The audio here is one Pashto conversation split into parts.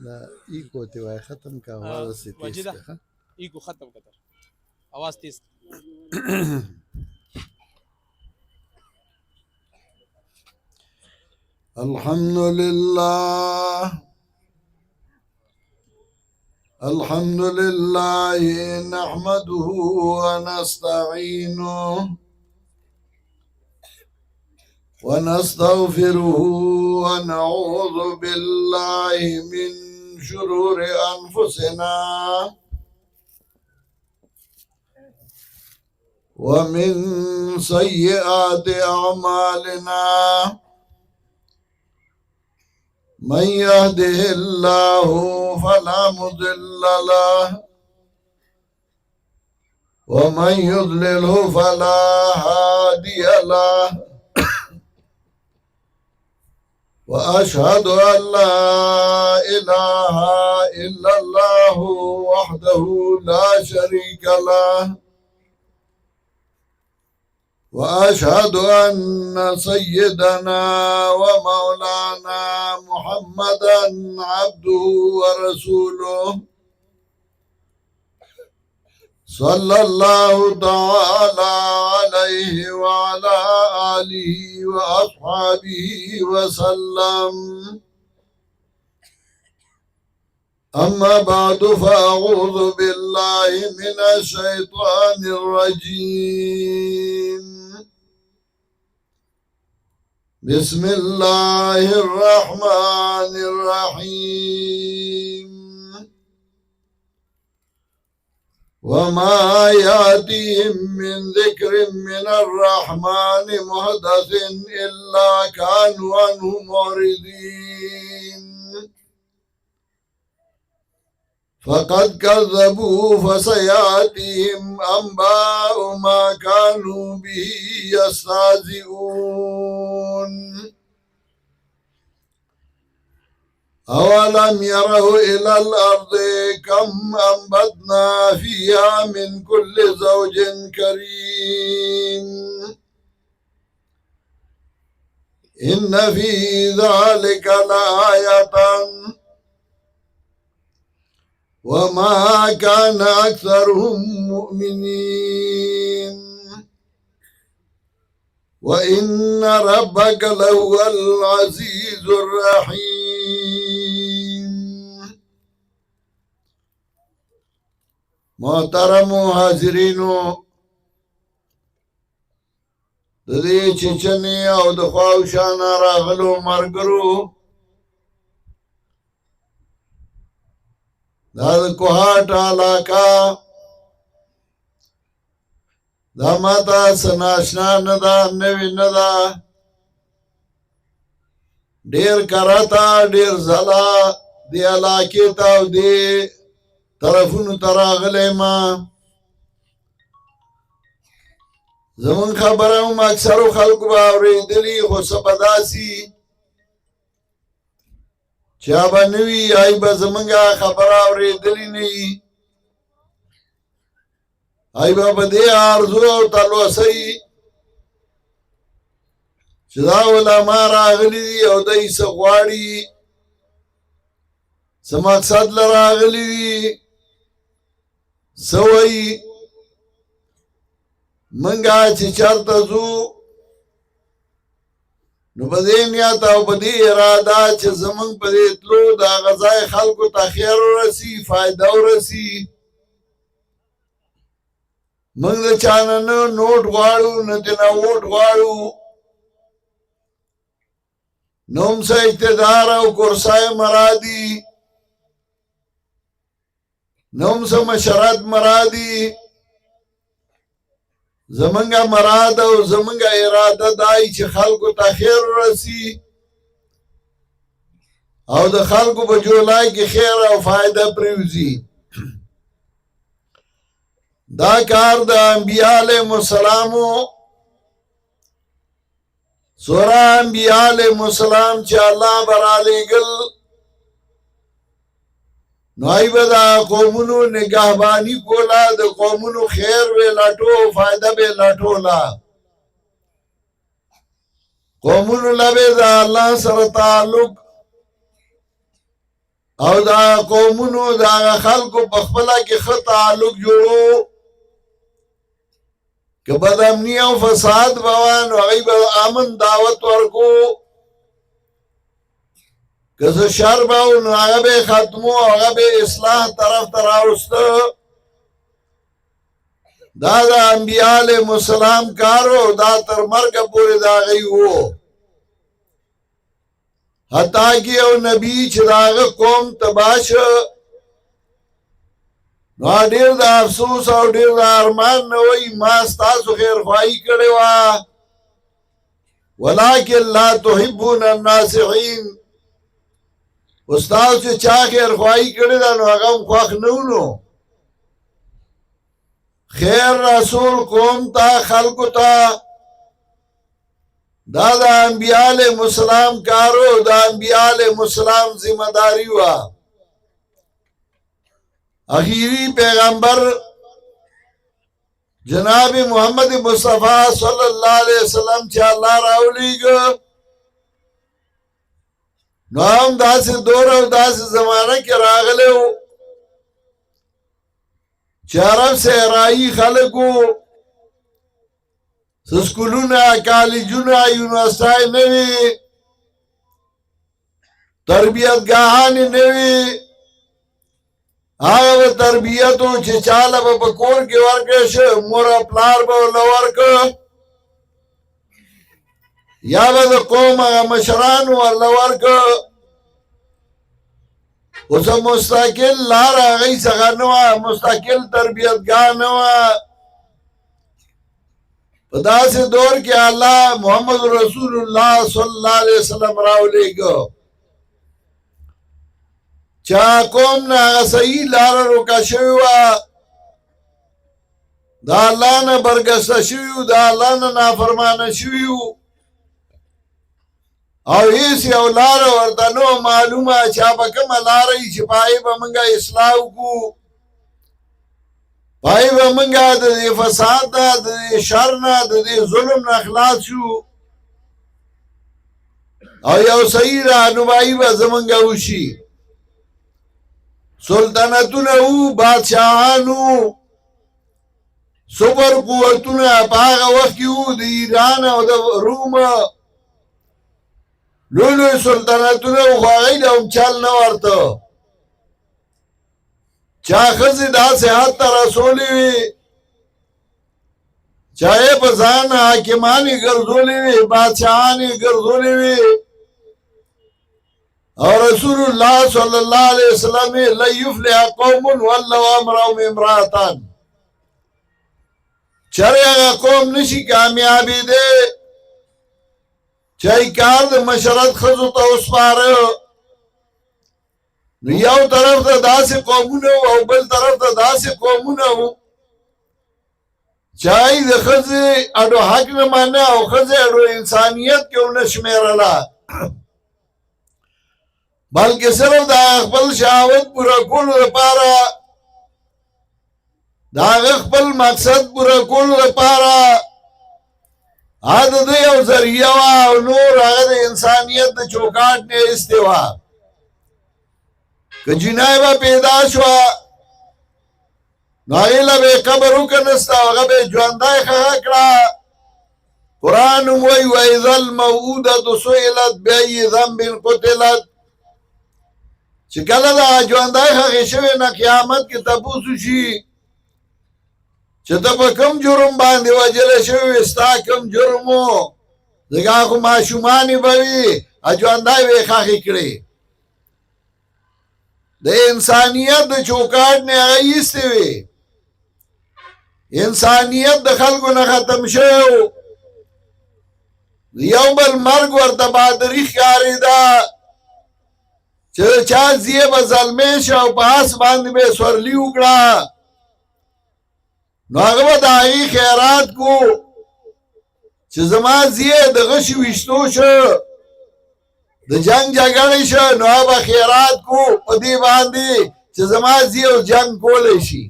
دا ایکو ته وای ختم کا आवाज سے تیز وجیده کا ایکو ختم کتر आवाज تیز الحمد لله الحمد لله نحمده ونستعينه ونستغفره ونعوذ بالله من شرور أنفسنا ومن سيئات أعمالنا من يهده الله فلا مضل له ومن يضلله فلا هادي له وأشهد أن لا إله إلا الله وحده لا شريك له وأشهد أن سيدنا ومولانا محمدا عبده ورسوله صلى الله تعالى عليه وعلى آله وأصحابه وسلم أما بعد فأعوذ بالله من الشيطان الرجيم بسم الله الرحمن الرحيم وما يأتيهم من ذكر من الرحمن محدث إلا كانوا عنه معرضين فقد كذبوا فسيأتيهم أنباء ما كانوا به يستهزئون أولم يروا إلى الأرض كم أنبتنا فيها من كل زوج كريم إن في ذلك لآية وما كان أكثرهم مؤمنين وإن ربك لهو العزيز الرحيم محترم حاضرینو د دې چچنې او د خواوشانه راغلو ملګرو دا د کوهاټ علاقه دا ماته څه ناشنا نه ده نوې نه ده ډېر کراته ډېر ځله دې علاقې ته او دې طرفونو ته راغلی ما زمونږ خبره هم اکثرو خلکو به اورېدلي خو څه به داسې چا به نه وي ای به زمونږه خبره اورېدلې نه وي ای به په دې آرزو او تلوسۍ چې دا علما راغلي دي او دی څه غواړي څه مقصد له راغلي دي څه وایي منګه چې چېرته ځو نو په دې نیت او په دې اراده چې زمونږ په دې تلو د هغه ځای خلکو ته خیر ورسي فایده ورسي موږ د چا نه نه نوټ غواړو نه ترې ووټ غواړو نه هم څه اقتدار او کرسۍ مرادي نه هم څه مشرت مرادي زمونږه مراد او زمونږه اراده دای چې خلکو ته خیر ورسي او د خلکو په جولای کې خیر او فایده پریوزي دا کار د انبیاء علیهم السلامو سورہ انبیاء علیهم السلام چې الله برالیږل نو ای به دا قومونو نگهبانی کولا د قومونو خیر به لټو فایده به لټولا قومونو لبه دا الله سره تعلق او دا قومونو دا خلقو پخپلا کی خط تعلق جوړو که بد امنی او فساد بوان وغی با امن دعوت ورکو که شر باو نو آغا بے ختمو آغا بے اصلاح طرف تراؤستو دا انبیاء علیہ السلام کارو دا تر مرگ پوری دا غی ہو حتیٰ کہ او نبی چھ دا غی قوم تباش نو دیر دا افسوس او دیر دا ارمان نوئی ما استاسو خیر خواهی کرے وا ولیکن لا تحبون الناسحین استاذ چه چا خیر خواهی کرے دا نو اغم خواخ نونو خیر رسول قوم تا خلق تا دا انبیاء علیہ السلام کارو دا انبیاء علیہ السلام ذمہ داری ہوا اخیری پیغمبر جناب محمد مصطفیٰ صلی اللہ علیہ وسلم چا اللہ راولی گو نو ہم دا سے دور او دا سے زمانہ کے راغلے ہو چارف سے رائی خلقو سسکولونا کالجونا یونیورسٹائی نوی تربیت گاہانی نوی آگا تربیتو چه چالا با پکور کی ورکش مورا پلار با لورکو یا با دا قوم آگا مشرانو اللہ ورکو اسا مستقل لار آگئی سخا نوا مستقل تربیت گاہ نوا پدا سے دور کے اللہ محمد رسول اللہ صلی اللہ علیہ وسلم راو لے گو چاہ قوم نا آگا صحیح لارا روکا شویوا دا اللہ نا برگستا شویو دا اللہ نا نافرمانا شویو او ایسی او لارا ورطا نو معلومہ چاہ پا کم لارای چی پائی با منگا اصلاحو کو پائی با منگا دا دی فساد دا دی شرنا دا دی ظلم نا اخلاص شو او یو صحیح رہنمائی با زمنگا ہوشی سلطنتون او بادشاہانو سپر قوتون پاگا وقت او دی ایران او دا روم لولو سلطنتون او خواهی دا ام چل نورتا چاہ خزی دا سے حد تا رسولی وی چاہے پسان حاکمانی گرزولی وی بادشاہانی گرزولی وی اور رسول اللہ صلی اللہ علیہ وسلم لن یفلح قوم واللو امرهم امراتان چرے اگا قوم نشی کامیابی دے چاہی کار دے مشرت خزو تا اس پارے یو طرف تا دا سے قومون ہو او بل طرف تا دا سے قومون ہو چاہی دے خزی اڈو حق نمانا او خزی اڈو انسانیت کے انش میرلا بلکہ صرف دا اخبر شاوت پورا کول رپارا دا اخبر مقصد پورا کول رپارا آد دے او ذریعہ و نور آد انسانیت چوکاٹ نے استوا کہ جنائبہ پیدا شوا نائلہ بے قبرو کنستا وغا بے جواندائی خاکڑا قرآن موئی وَإِذَا الْمَوْعُودَةُ سُئِلَتْ بِأَيِّ ذَنبٍ قُتِلَتْ چکل دا جواندائی خاکی شوی نا قیامت کی تپوسو شی چتا پا کم جرم باندی وجل شوی استا کم جرمو دکا خو معشومانی باوی جواندائی وی خاکی کری دا انسانیت دا چوکاٹ نے آئیستی وی انسانیت دا خلقو نا ختم شو یوم المرگ ورطا بادری خیاری دا چاہ زیے با ظلمیش او پاس باندی بے سورلی اگڑا نو اگبا دا آئی خیرات کو چھ زمان زیے دا غشی وشتو شو دا جنگ جگڑی شو نو اگبا خیرات کو پدی باندی چھ زمان زیے او جنگ کو لیشی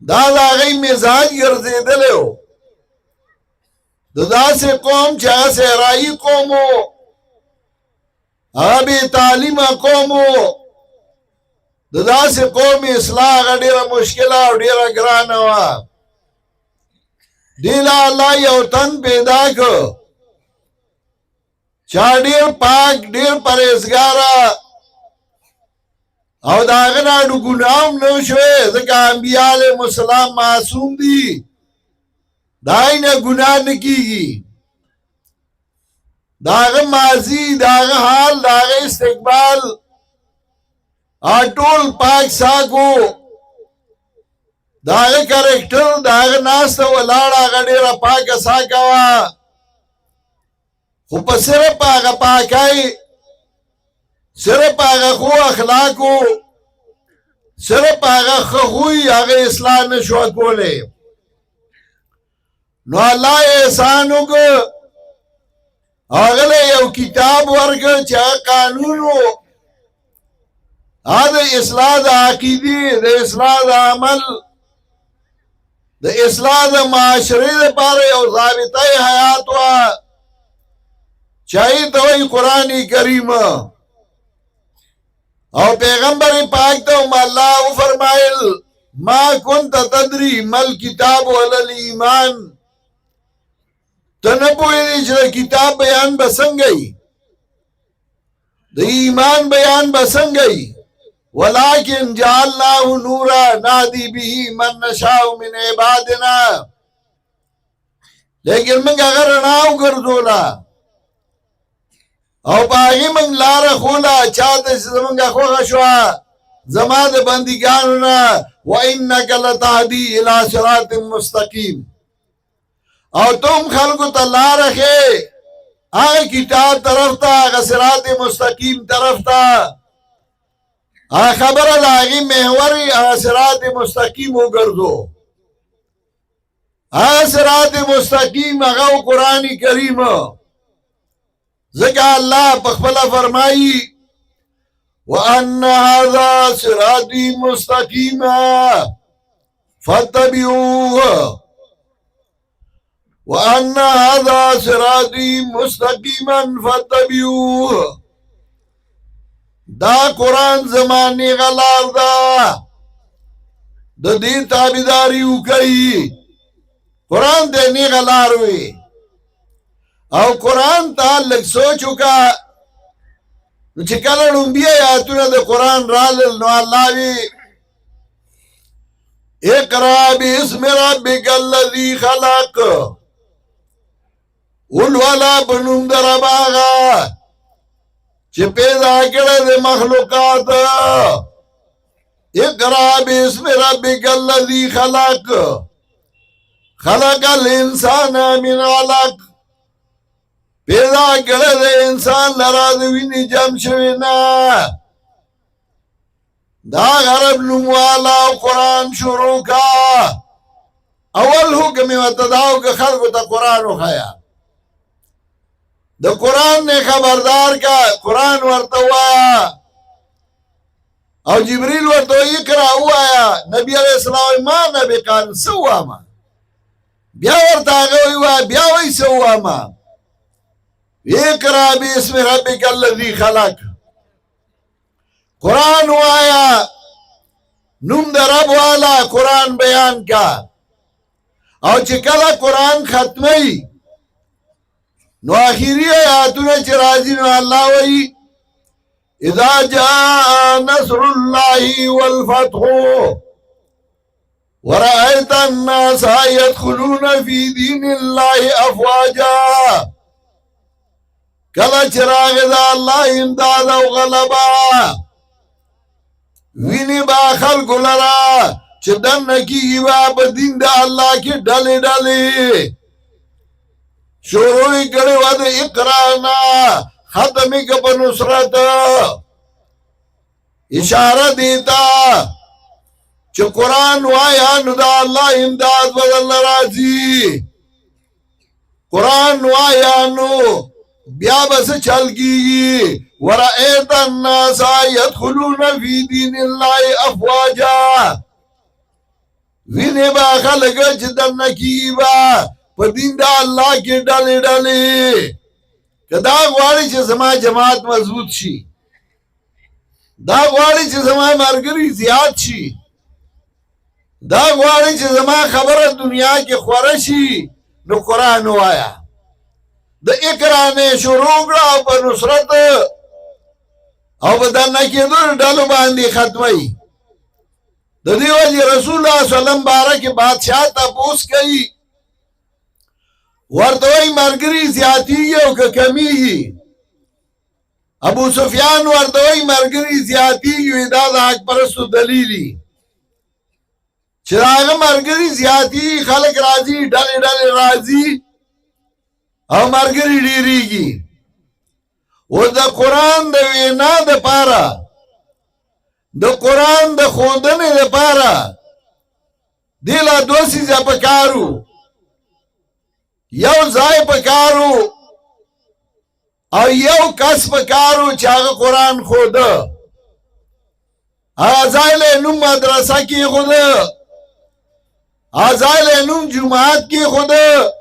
دا آگئی مزاج گرزے دلے ہو دا سے قوم چاہ سے رائی قوم ہو هغه بې تعلیمه قوم و د داسې قوم اصلاح هغه ډېره مشکله او ډېره ګرانه وه دې له الله یو تن پیدا کړ چا ډېر پاک ډېر پرهیزګاره او د هغه نه اډو ګناه هم نه شوی ځکه انبیا علیهم السلام معصوم دي د هغې نه ګناه نه کېږي د هغه ماضي د هغه حال د هغه استقبال ټول پاک ساکو د هغه کرکټر د هغه ناسته ولاړه هغه ډېره پاکه ساکه وه خو په صرف هغه پاکۍ صرف هغه خو اخلاقو صرف هغه ښه خوی هغه اصلاح نه شوه کولی نو الله یې احسان وکړ هغه له یو کتاب ورکړ چې هغه قانون و هغه د اصلاح د عقیدې د اصلاح د عمل د اصلاح د معاشرې لپاره یو ضابطه حیات وه چې هغې ته وایي قرآن کریم او پیغمبر پاک ته هم الله وفرمایل ما كنت تدري ما الكتاب ولا الایمان ته نه پوهېدې چې د کتاب بیان به څنګه وي د ایمان بیان به څنګه وي ولكن جعلناه نورا نهدي به من نشاء من عبادنا لیکن موږ هغه رڼا وګرځوله او په هغې موږ لاره خوله چا ته چې زموږ خوښه شوه زما د بندګانو نه وانک لتهدي الى صراط مستقیم او تم خلکو ته لاره ښې هغه کتاب طرف ته هغه صراط مستقیم طرف ته هغه خبره د هغې محور هغه صراط مستقیم وګرځو هغه صراط مستقیم هغه قرآن کریم ځکه الله پخپله فرمایي وان هذا صراطي مستقیما فاتبعوه وان هذا صراطي مستقیما فاتبعوه دا قرآن زمانی غلار دا د دې تابعداري وکړئ قرآن دې نه غلار وي او قرآن ته لږ سوچ وکړه نو چې کله لومبي آیاتونه د قرآن رالل نو الله وي اقرأ باسم ربک الذي خلق ولولا بنوم د رب هغه چې پیدا کړی د مخلوقات اقرأ باسم ربک الذي خلق خلق الانسان من علق پیدا کړی د انسان لره د وینې جمع شوې نه دا غرب نوموالا قرآن شروع کا اول حکم یې ورته دا و که خلکو ته قرآن وښیه د قرآن نه خبردار کا قرآن ورته ووایه او جبریل ورته اقرأ ووایه نبي علیه السلام ما نبي قان څه ووامه بیا ورته هغه ووایه بیا وایي څه ووامه اقرأ باسم ربک الذي خلق قرآن ووایه نوم د رب والا قرآن بیان کا او چې کله قرآن ختمی نو آخری آیاتونه چې راځي نو الله وایي اذا جاء نصر الله والفتح ورأيت الناس يدخلون في دين الله افواجا کله چې راغی د الله امداد او غلبه ویني با خلکو لره چې دننه کېږي به په دین د الله کې ډلې ډلې شروع یې کړې وه د اقرا نه ختم یې که په نصرت اشاره دې ته چې قرآن وایه نو د الله امداد به درله راځي قرآن وایه نو بیا به څه چل کېږي ورأیت الناس یدخلون فی دین الله افواجا وینې به خلک چې دننه کېږي به په دین د الله کې ډلې ډلې که دا غواړي چې زما جماعت مضبوط شي، دا غواړي چې زما ملګري زیات شي، دا غواړي چې زما خبره دنیا کې خوره شي، نو قرآن وایا. د اقرا نه شروع کړه او په نصرت او په دننه کېدو ډلو باندې ختموي. د دې وجې رسول الله صلی الله علیه وسلم باره کې بادشاه تپوس کوي، ورته وایي ملګري زیاتېږي او که کمیږي؟ ابو سفیان ورته وایي ملګري زیاتېږي، وایي دا د حق پرستو دلیل چې د هغه ملګري زیاتېږي، خلک راځي، ډلې ډلې راځي او ملګري ډېرېږي. او د قرآن د وینا دپاره، د قرآن د ښودنې دپاره دې لا دوه څیزه پکارو. یو ځای پکارو او یو کس پکارو چې هغه قرآن ښوده. هغه ځای له نوم مدرسه کېښوده، هغه ځای له نوم جومات کېښوده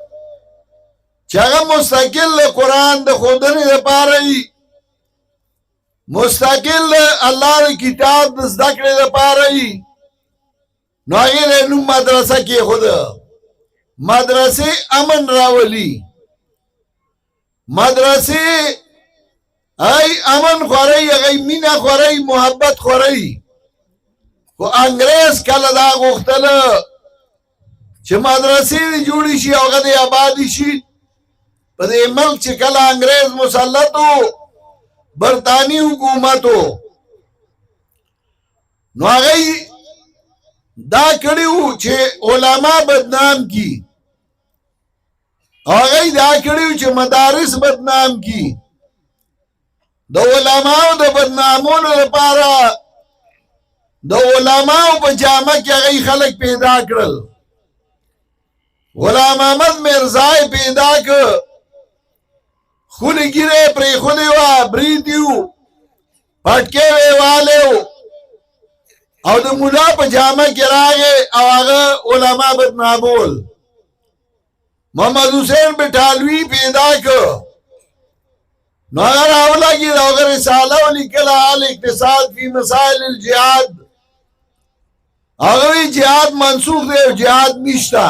چې هغه مستقل د قرآن د ښودنې دپاره وي، مستقل الله د کتاب د زده کړې دپاره وي. نو هغې له نوم مدرسه کېښوده. مدرسې امن راولي، مدرسې ای امن خورئ، هغه مینه خورئ، محبت خورئ. خو انګریز کله دا غوښتله چې مدرسې دې جوړې شي او هغه دې آبادې شي. په دې ملک چې کله انګریز مسلط و، برطاني حکومت و، نو هغه دا کړي وو چې علما بدنام کی، هغه دا کړي وو چې مدارس بدنام کی. د علماو د بدنامولو لپاره د علماو په جامه کې هغه خلک پیدا کړل. غلام احمد میرزای پیدا کړ، خولې ګیرې پرېښودې وه، بریتي وو، پټکې ویوالی وو، او د ملا په جامه کې راغی او هغه علما بدنامول. محمد حسین بټالوي پیدا کړ، نو هغه راولګېد، هغه رساله ولیکله الاقتصاد فی مسائل الجهاد. هغه وی جهاد منسوخ دی او جهاد نشته.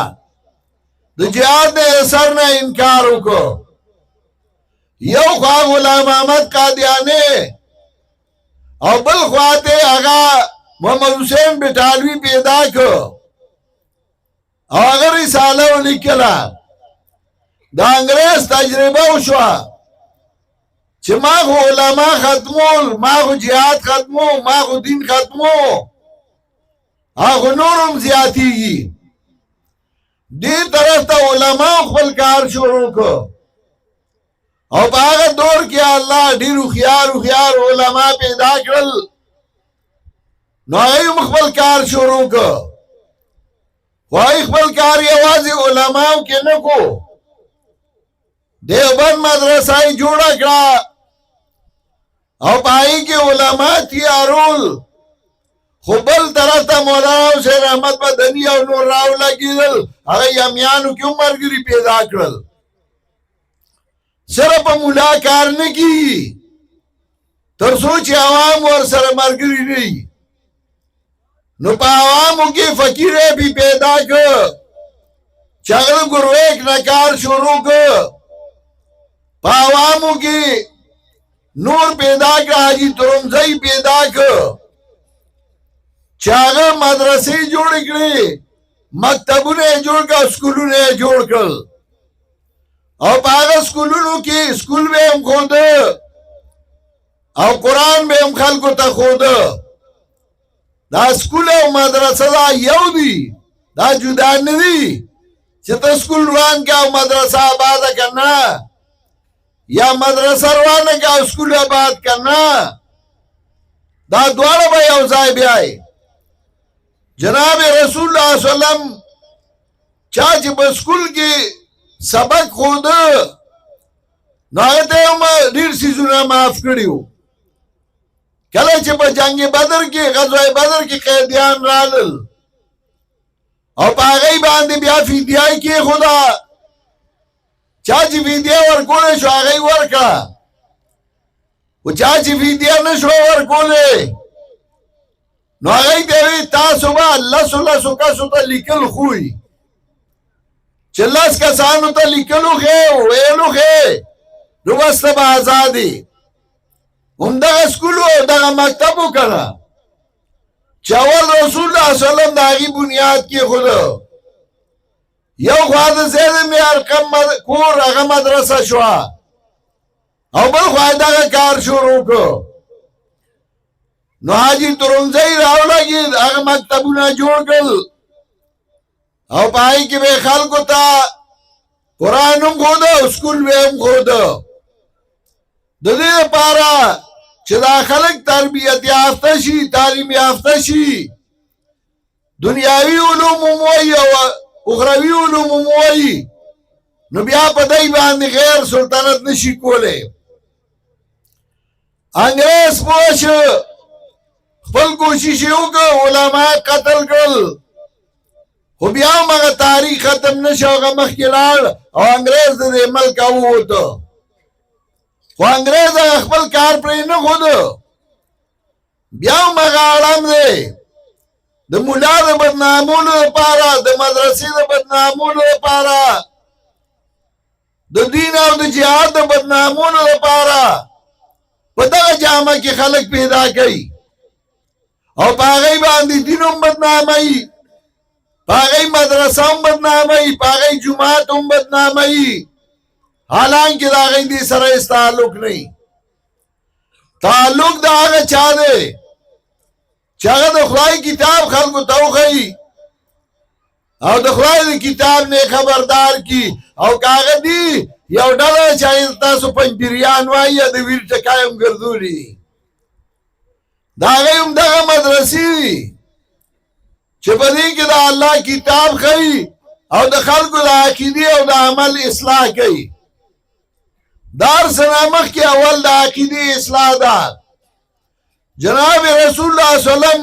د جهاد د اثر نه انکار وکړو. یو خوا غلام احمد قادیانی او بل خواته هغه محمد حسین بټالوي پیدا کړ، هغه رساله ولیکله. د انګریز تجربه وشوه چې ما خو علما ختمول، ما خو جهاد ختمو، ما خو دین ختمو، هغه نورم زیاتېږي. دې طرف ته علما خپل کار شروع کړ او په هغه دور کې الله ډېر هوښیار علما پیدا کړل. نو هغوی خپل کار شروع کړ، خو هغوی خپل کار یوازې علماو کې نه کو. دیوبند مدرسه یې جوړه کړه او په هغې کې علما تیارول، خو بل طرف ته مولانا حسین احمد مدني او نور راولګېدل، هغه یمیانو کې هم ملګري پیدا کړل. صرف په ملا کار نه کېږي تر څو چې عوام ورسره ملګري نه وي. نو په عوامو کې فقیر بھی پیدا کړ چې هغه ګرویک نه کار شروع کړ. په عوامو کې نور پیدا کړ، حاجي ترمزی پیدا کړ چې هغه مدرسې جوړې کړې، مکتبونه یې جوړ کړل، سکولونه یې جوړ کړل. او په هغه سکولونو کې سکول به هم ښوده او قرآن به هم خلکو ته ښوده. دا سکول او مدرسه دا یو دی، دا جدا نه دی چې ته سکول روان که او مدرسه آباده که نه، یا مدرسه روانه که او سکول آباد که نه، دا دواړه به یو ځای بیایي. جناب رسول الله صلی الله علیه وسلم چا چې په سکول کې سبق ښوده، نو هغه ته هم ډېر څیزونه معاف کړي وو. کله چې په جنگ بدر کې، غزوه بدر کې قیدیان رالل او په هغې باندې بیا فدیه یې کېښوده، چا چې فدیه ورکولی شو هغه یې ورکړه خو چا چې فدیه نه شو ورکولی نو هغه یې ته وایي تاسو به لسو کسو ته لیکل خوی چې 10 کسانو ته لیکلو ښې ویلو ښې نو بس ته به ازادې همدغه سکول و دغه مکتب و که نه چې اول رسول الله صلی الله علیه وسلم د هغې بنیاد کېښوده یو خوا د زید بن ارقم کور هغه مدرسه شوه او بل خوا دغه کار شروع کړو نو حاجي ترنګزی راولګېد هغه مکتبونه جوړ کړل او په هغې کې به یې خلکو ته قرآن هم ښوده او سکول به یې هم ښوده د دې لپاره چې دا خلک تربیت یافته شي تعلیم یافته شي دنیاوي علوم هم وایي او اخروي علوم هم وایي نو بیا په دی باندې غیر سلطنت نشي کولی انګریز پوه شو خپل کوشش یې وکړ علما قتل کړل خو بیا هم هغه تاریخ ختم نشو هغه مخکې لاړ او انګریز د دې ملک ووته خو انګریز هغه خپل کار پرې نه ښوده بیا هم هغه اړم دی د ملا د بدنامولو لپاره د مدرسې د بدنامولو لپاره د دین او د جهاد د بدنامولو لپاره په دغه جامه کې خلک پیدا کوي او په هغې باندې دین هم بدناموي په هغې مدرسه هم بدناموي په هغې جومات هم بدناموي حالانکه د هغې دې سره هېڅ تعلق نه تعلق د هغه چا دی چې هغه د خدای کتاب خلکو ته وښیي او د خدای د کتاب نه خبردار کی او که هغه دي یو ډله چې تاسو پنجپیریان وایي یا د ویر ټکای هم ګرځولي دي د هغې هم دغه مدرسې دي چې په دې کې د الله کتاب ښیي او د خلکو د عقیدې او د عمل اصلاح کوي دا هر څه نه مخکې اول د عقیدې اصلاح ده جناب رسول الله صلی الله علیه وسلم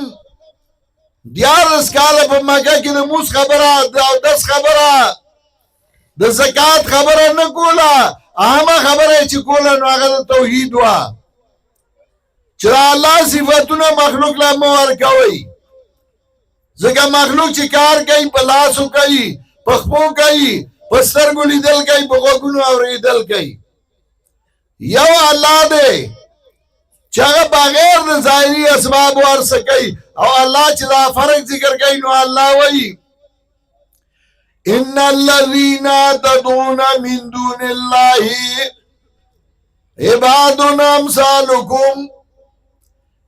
11 کاله په مکه کې د موس خبره د اودس خبره د زکات خبره نه کوله عامه خبره چې کوله نو هغه د توحید وه چې الله صفتونه مخلوق له مه ورکوئ ځکه مخلوق چې کار کوي په لاسو کوي په خپو کوي په سترګو لیدل کوي په غوږونو اورېدل کوي یو الله دی چې هغه بغیر د ظاهري اسبابو هر څه کوي او الله چې دا فرق ذکر کوي نو الله وایي ان الذين تدعون من دون الله عباد امثالكم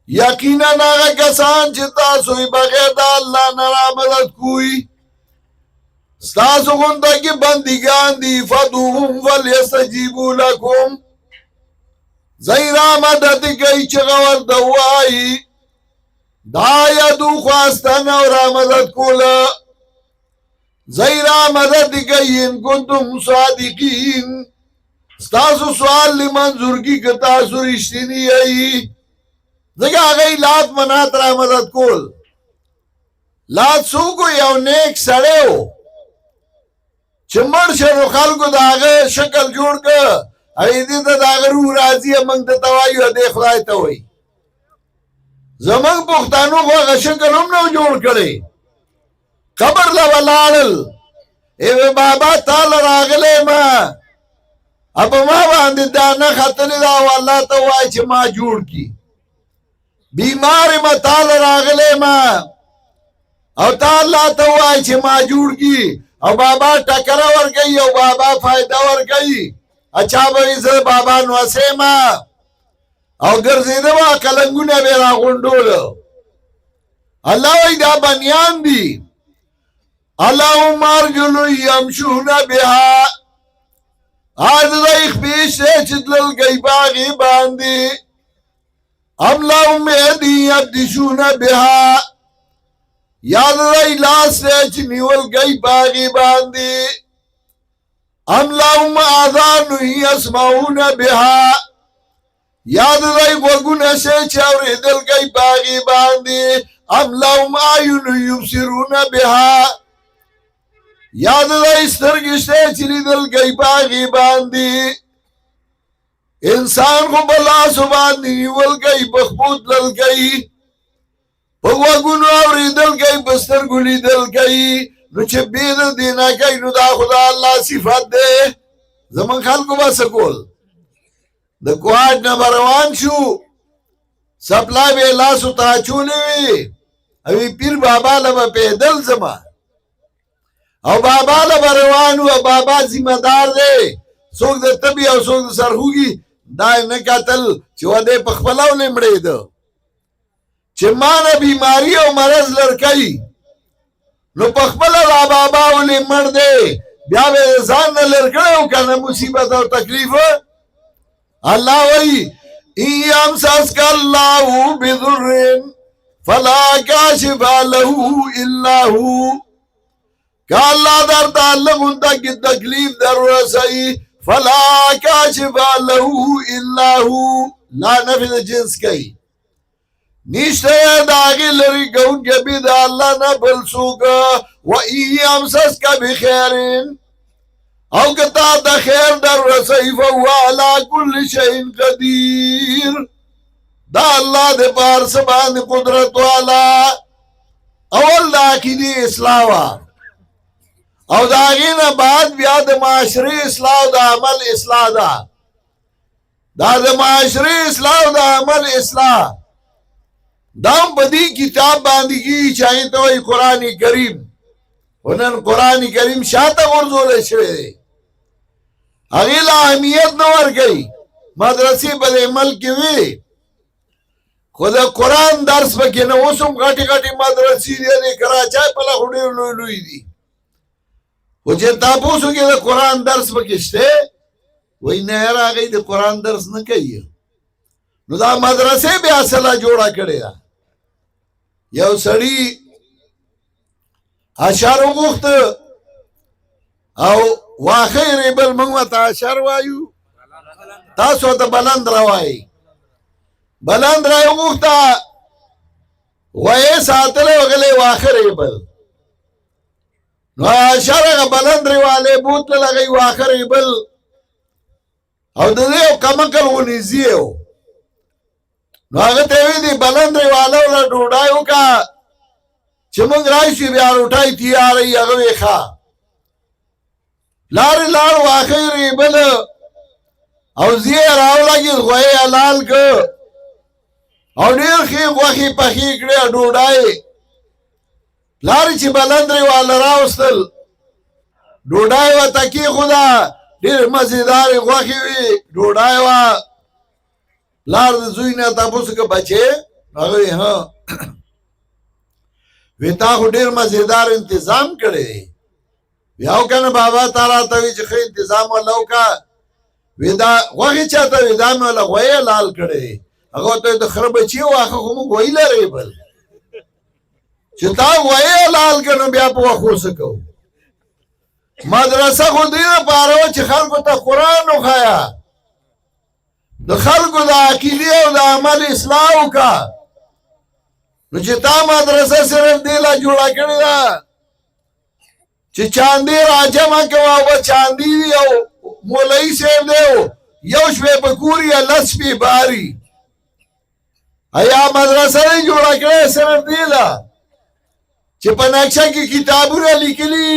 یقینا هغه کسان چې تاسو یې بغیر د الله نه مدد کوئ ستاسو غونډه کې بندګان دي فدعوهم فليستجيبوا لكم زیرا مدد کوي چې غور دوایي دا یادو خواستن او را مدد کوله زیرا مدد کوي ان کنتم صادقین ستاسو سوال لی منظورگی که تاسو رشتینی ای ځکه هغه لات منات را مدد کول لات سوکو یو نیک سړی و چې مړ شه نو خلکو د هغه شکل جوړ که هغې دې ته د هغه روح راځي موږ ته ته وایو دې خدای ته وایي زموږ پښتانو خو هغه شکل هم نه جوړ کړی قبر له به لاړل ای بابا تا له راغلی ما په ما باندې دا نه ختلې ده او الله ته وایي چې ما جوړ کړي بیمار ما تا له راغلی ما او تا الله ته وایي چې ما جوړ کړي او بابا ټکره ورکوي او بابا فایده ورکوي اچھا به زه بابا نوسې ما او ګرځېده به قلنګونه به یې راغونډولو الله وایي دا بنیان دي اللهم ارجل یمشون بها دای خپې شی چې تلل کوي په هغې باندې ام لهم یدي یبطشون بها یا دای لاس دی چې نیول کوي په هغې باندې ام لهم آذان یسمعون بها یا دای غوږونه شی چې اورېدل کوي په هغې باندې ام لهم اعین یبصرون بها یاد دای سترګې شته چې لیدل کوي په هغې باندې انسان خو په لاسو باندې نیول کوي په خپو تلل کوي په غوږونو اورېدل کوي په سترګو لیدل کوي نو چې بې د دې نه کوي نو دا خو د الله صفت دی زموږ خلکو به څه کول د کوهاټ نه به روان شو سپلای به یې لاسو ته اچولې وي او پیر بابا له به پیدل ځمه او بابا له به روان و بابا ذمه دار دی څوک د تبي او څوک د سرخوږي دا یې نه کتل چې ودې په خپله ولمړېده چې ما نه بیماري او مرض لرکوي نو په خپله دا بابا ولې مړ دی بیا به یې ځان نه لر کړی او که نه مصیبت او تکلیف الله وایي ان یمسسک الله بضر فلا کاشف له الا هو که الله در تعلق کی تکلیف در رسئی فلا کاشف له الا هو لا نفذ جنس کئی نشته داغی لری کون که بید اللہ نبل سوکا و ای امسسک بخیرین او کتا دا خیر در رسئی فهو علا کل شئین قدیر دا اللہ دے پار سبان قدرت والا اول دا عقیدی اصلاحا او دا غین بعد بیا د معاشري اصلاح او د عمل اصلاح دا د معاشري اصلاح او د عمل اصلاح دا په دې کتاب باندې کی چاہے ته وي قران کریم ونن قران کریم شاته ورزول شوی دی هغه لا اهمیت نه ورګي مدرسې په ملک کې وي خو د قران درس پکې نه اوسم غټي غټي مدرسې دي کراچۍ په لغړې لوی دي و چې تاسو کې د قران درس پکې شته وای نه راغی د قران درس نه کوي نو دا مدرسې به اصله جوړه کړې ده یو سړی اشعار وغوښت او واخیر بل موږ ته اشعار وایو تاسو ته بلند راوای بلند را وغوښت وای ساتله وغلې واخیر بل نو اشاره بلند ریواله بوت لګي واخر بل او د یو کمکل ونیزیو نو هغه ته وی دی بلند ریواله ولا ډوډایو کا چې موږ راشي بیا روټای تیارې هغه ښا لار واخر بل او زیه راولګي غوي حلال ک او ډیر خې غوخي پخې کړه ډوډای لاری چې بلندری والا راوستل ډوډای و تکی خدا ډیر مزیدار غوخي وي ډوډای وا لار د زوی نه تاسو کې بچي هغه ها وتا خو ډیر مزیدار تنظیم کړي یاو کنه بابا تعالی ته چې خې تنظیم ولو کا ودا غوخي چاته ودا مې له غوي لال کړي هغه ته د خراب چی واخه کوم غوي لري بل چې تا وایې لال کنه بیا په خو سکو مدرسه خو دې لپاره چې خلکو ته قران وخایا د خلکو د عقیده او د عمل اصلاح وکا نو چې تا مدرسه صرف دې لا جوړه کړې ده چې چاندي راجمه کوي او چاندي او مولوی صاحب دیو یو شوه په کوري لسپی باری ایا مدرسه جوړه کړې صرف دې لا چې په نقشه کې کتابونه لیکلي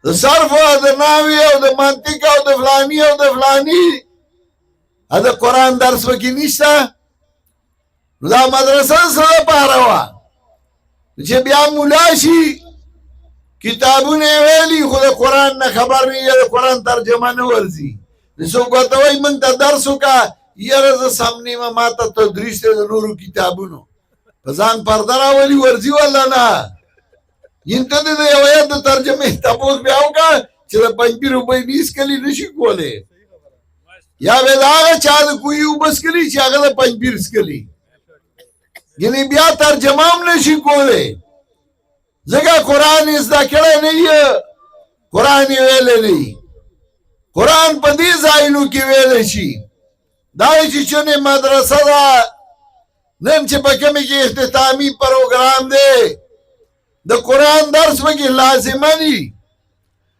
د صرف او د نحوی او د منطق او د فلانی او د فلانی دا قرآن درس وکي نشته نو دا مدرسه سره پاره وا چې بیا مولا شي کتابونه ویلي خو د قرآن نه خبر نه د قرآن ترجمه نه ورځي نو څوک وایي موږ ته درس وکړه یاره زه سامنے ما ته تدریس دی د نورو کتابونو ځان پرده راولي ورځي ولا نه ینته د یو آیت د ترجمه تاسو بیا وکړه چې د 5 روپۍ نیس کلی نشي کوله یا به دا چا د کوی وبس کلی چې هغه د 5 کلی ګنې بیا ترجمه هم نشي کوله ځکه قرآن ذکر نه یې قرآن ویل نه قرآن په دې ځایونو کې ویل شي دا چې مدرسه ده نن چې په کومه کې اختتامي پروګرام دی د قرآن درس پکې لازمني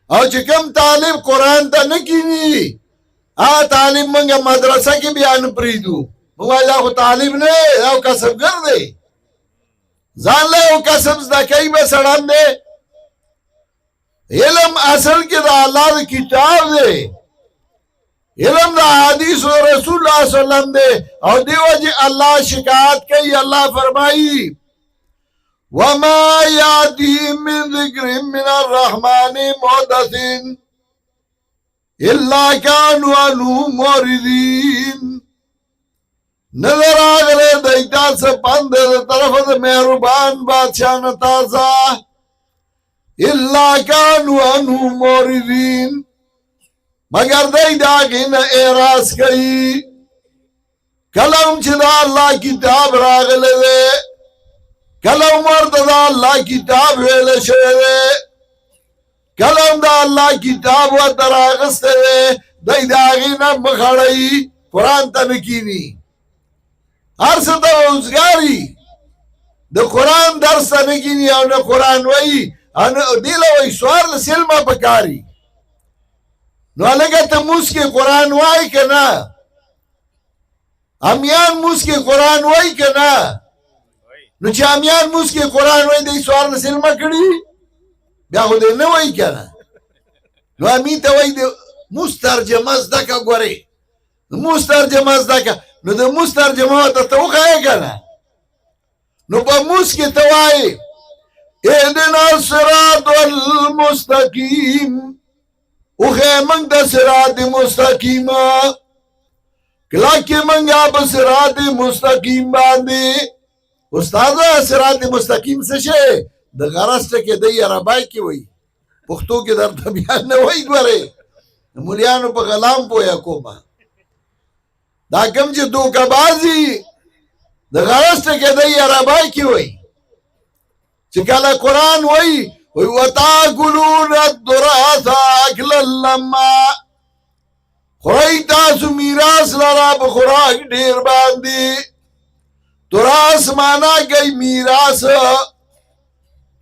او چې کوم طالب قرآن ته نه کینی طالب منګه مدرسه کې بیا نه پریدو موږ دا خو طالب نه او کسبګر دی ځان له او کسب زده کوي به سړان دی علم اصل کې د الله د کتاب دی علم دا حدیث و رسول اللہ صلی اللہ علیہ وسلم دے او دیو جی اللہ شکایت کئی اللہ فرمائی وَمَا يَعْدِهِمْ مِنْ ذِكْرٍ مِنَ الرَّحْمَنِ مُحْدَثٍ إِلَّا كَانُوا عَنْهُ مُعْرِضِينَ نظر آگلے دیتا سے پندے طرف دے مہربان بادشاہ نتازہ إِلَّا كَانُوا عَنْهُ مُعْرِضِينَ مگر دی داغین اعراض کئی کلم چی دا اللہ کتاب راغلے دے کلم ورد دا اللہ کتاب ویلے شوئے دے کلم دا اللہ کتاب و دراغستے دے دی داغین مخڑئی قرآن تا نکینی ہر ستا وزگاری دا قرآن درس تا نکینی او نا قرآن وی دیلو وی سوار لسلمہ پکاری نو لگا تا موس کے قرآن وائی کنا امیان موس کے قرآن وائی کنا نو چا امیان موس کے قرآن وائی دی سوار نسلمہ کری بیا خود نو وائی کنا نو امین تا وائی دی موس ترجمه زدکا گوری موس ترجمه زدکا نو دا موس ترجمه تا توقعی کنا نو با موس کے توائی اهدنا الصراط المستقیم اوخه منگ دا صراط مستقیم کلاکی منگا با صراط مستقیم باندی استاذا صراط مستقیم سشے دا غرست که دی عربائی کی وی پختو که در طبیان نوی گوری مولیانو پا غلام پویا کوما دا کم چه دو کبازی دا غرست که دی عربائی کی وی چه کلا قرآن وی وَتَاكُلُونَ التُّرَاثَ أَكْلًا لَمًّا خورائی تاسو میراث لرا بخوراک ڈیر باندی تراث مانا گئی میراث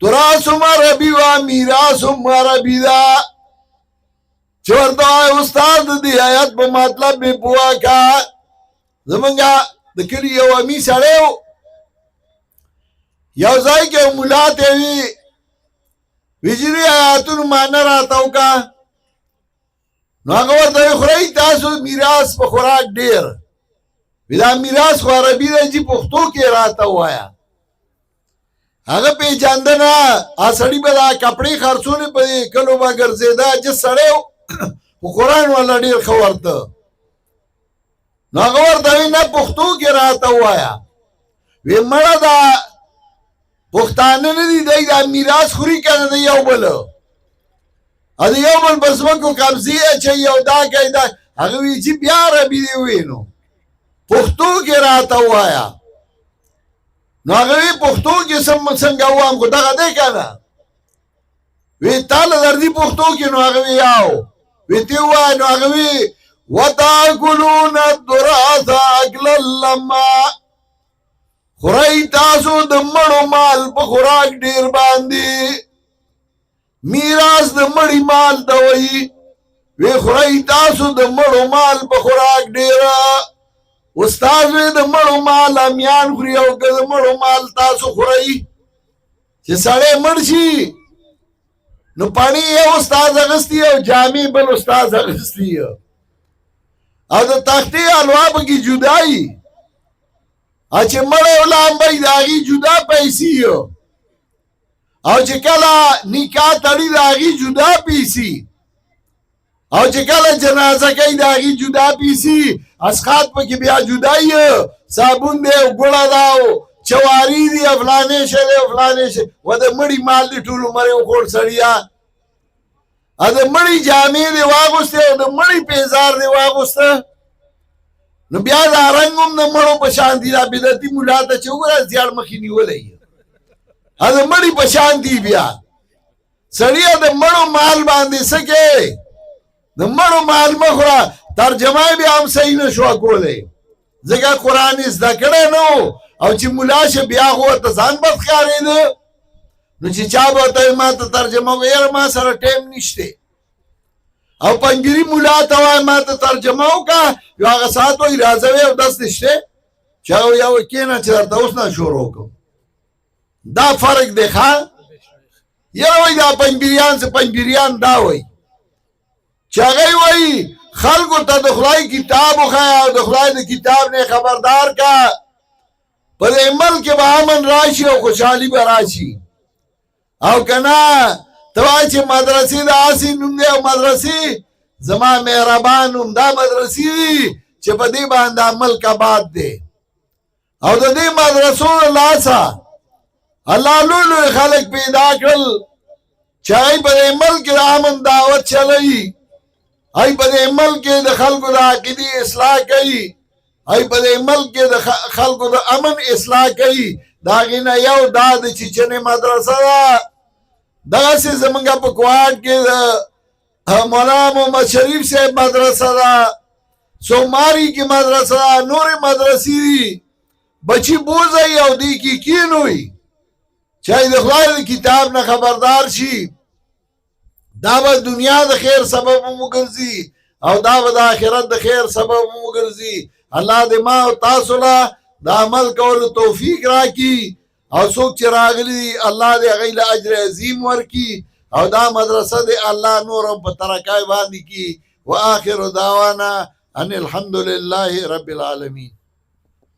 تراث عربی و میراث عربی دا چورتا ہے استاد دی آیت پا مطلب میں پوا کا زمانگا دکلی یو امی سڑیو یو زائی کے ملاتے ہوئی ویجری آیاتون مانا راتاو کا نو آگا ورطا خورائی تاسو میراث پا خوراک دیر ویدا میراث خو عربی دا جی پختو کے راتاو آیا آگا پی جاندنا آسڑی بدا کپڑی خرسونے پا کلو با گرزیدہ جس سڑیو قرآن والا دیر خورتا نو آگا ورطا وینا پختو کے راتاو آیا وی مرا دا پختانه ندی دی دا میراث خوری کنه دا یو بلو ادھا یو بل بسمکو قبضی اچھا یو دا کئی دا اگوی چی بیا ربی دیوی نو پختو کی راتا ہوا یا نو اگوی پختو کی سنگا ہوا ہم کو دا دے کنا وی تال دردی پختو کی نو اگوی آو وی تیوا نو اگوی وَتَاكُلُونَ التُّرَاثَ أَكْلًا لَمًّا خورائی تاسو دمڑو مال پا خوراک دیر باندی میراث دمڑی مال دوئی وی خورائی تاسو دمڑو مال پا خوراک دیر استاذ وی دمڑو مال امیان خوری او که دمڑو مال تاسو خورائی چه سڑے مرشی نو پانی یو استاذ اغسطی او جامی بل استاذ اغسطی او دا تختی الواب کی جدائی اچھے مڑے علام بھائی داغی جدا پیسی ہو او چه کلا نکاح تڑی داغی جدا پیسی او چه کلا جنازہ کئی داغی جدا پیسی اسخات پا کی بیا جدائی صابون دے گوڑا داو چواری دی افلانے شدے افلانے شدے و دا مڑی مال دی ٹولو مرے اخوڑ سڑیا دا مڑی جامع دی واغستے دا مڑی پیزار دی واغستے نو بیا دا رنگم دا مڑو پشان دی دا بیدتی مولاتا چوگرا زیار مخینی ہو لئی دا مڑی پشان دی بیا سڑیا دا مڑو مال باندے سکے دا مڑو مال مخورا ترجمائی بیا ہم صحیح نشوا کو لے زگا قرآن اس دا کڑے نو او چی مولاش بیا ہوا تزان بدخارے دا نو چې چا به ورته ما ته ترجمه وکړه یاره ما سره ټایم نشته او پنجري ملا ته وایي ما ته ترجمه وکړه یو هغه ساعت وایي راځه وی او دس نشته چې هغه وایي یو کښېنه چې درته اوس نه شروع کوم دا فرق دی ښه یاره وایي دا پنجبریان څه پنجبریان دا وایي چې هغوی وایي خلکو ته د خدای کتاب وښایه او د خدای د کتاب نه خبردار کا په دې ملک به امن راشي او خوشحالي به راشي او که نه ته وایې چې مدرسې د هسې نوم دی او مدرسې زما مهربان نوم دا مدرسې دي چې په دې باندې ملک آباد دی او د دې مدرسو له لاسه الله لوی لوی خلک پیدا کړل چې هغوی په دې ملک د امن دعوت چلوي هغوی په دې ملک د خلکو د عقیدې اصلاح کوي هغوی په دې ملک د خلکو د امن اصلاح کوي د هغې نه یو دا د چیچنې مدرسه ده دغسې زمونږ په کوهاټ کې د مولانا محمد شریف صاحب مدرسه ده سوماري کې مدرسه ده نورې مدرسې دي بچي بوځئ او دې کې کښېنوئ چې د خدای د کتاب نه خبردار شي دا به دنیا د خیر سبب هم وګرځي او دا به د آخرت د خیر سبب هم وګرځي الله دې ما او تاسو له د عمل کولو توفیق راکړي او څوک چې راغلي دي الله دې هغوی له اجر عظیم ورکړي او دا مدرسه دې الله نور هم په ترقۍ باندې کړي وآخر دعوانا ان الحمد لله رب العالمین